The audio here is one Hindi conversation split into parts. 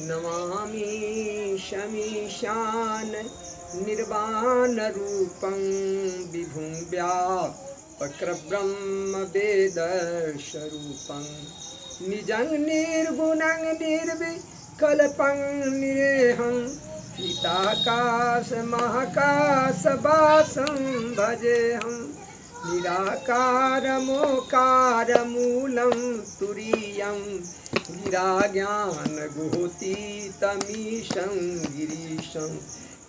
नमामि शमीशान निर्वाणरूपं विभुं व्यापकब्रह्म वेदस्वरूपं निजं निर्गुणं निर्विकल्पं निरेहं चिदाकाशमहाकाशवासं भजेऽहं निराकारमोकारमूलं तुरीयं गिराज्ञानगुहोतीतमीशं गिरीशं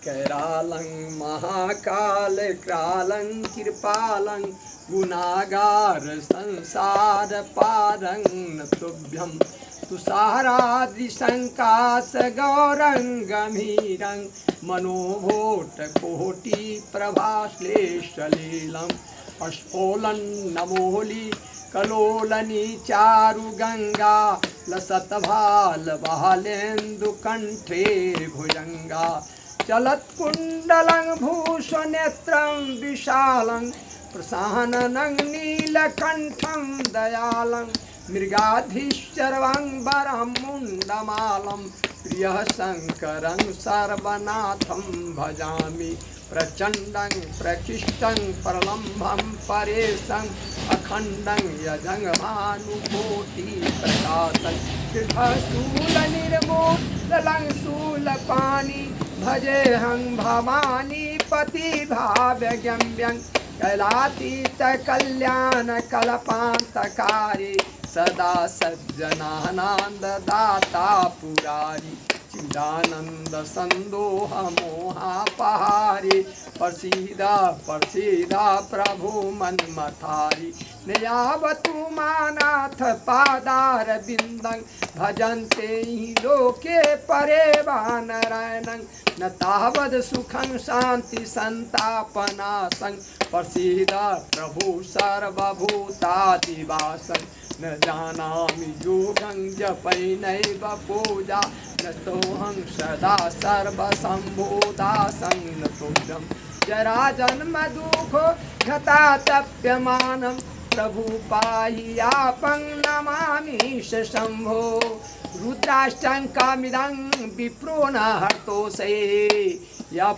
कैरालं महाकालक्रालं कृपालं गुणागार संसारपारं तुभ्यं तुषाराद्रिशङ्काशगौरङ्गमीरं मनोभोटकोटिप्रभाश्लेषलीलम् अस्फोलन्नमोली कलोलनी चारुगंगा लसत्भालबालेन्दुकण्ठे भुजंगा चलत्कुण्डलं भूषनेत्रं विशालं प्रसाननं नीलकण्ठं दयालं मृगाधीश्चरवं वरं मुण्डमालं प्रियः शङ्करं सर्वनाथं भजामि प्रचंडं प्रकृष्टं प्रलम्भं परेशं अखंडं यजं भानुकोटि प्रकाशं शूलनिर्मूलं शूलपाणि भजेऽहं भवानी पतिभाव्यगम्यं कैलातीत कल्याणकल्पान्तकारी सदा सज्जनानन्ददाता पुरारी चिदानंद संदोह मोहापहारी प्रसीदा प्रसीदा प्रभु मन्मथारी नयावतु मानाथ पादार बिंदं भजन्ते हि लोके परे वानरायणं न तावद् सुखं शांति संतापनाशं प्रसीदा प्रभु सर्वभूतादिवासं न जानामि योगं जपैनैव पूजा न तोहं सदा सर्वसम्भूतासं न तुभ्यं जरा जन्म दुःखो घतातप्यमानं प्रभु पाहि यापं नमामि शम्भो रुद्राष्टकमिदं विप्रो न हर्तोषे या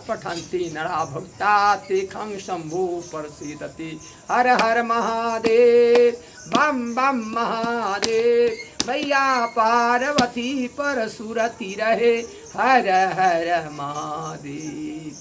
पठन्ति नरा भक्ता तेखं शम्भो प्रसीदति हर हर महादेव बम बम महादेव मैया पार्वती परसुरति रहे हर हर महादेव।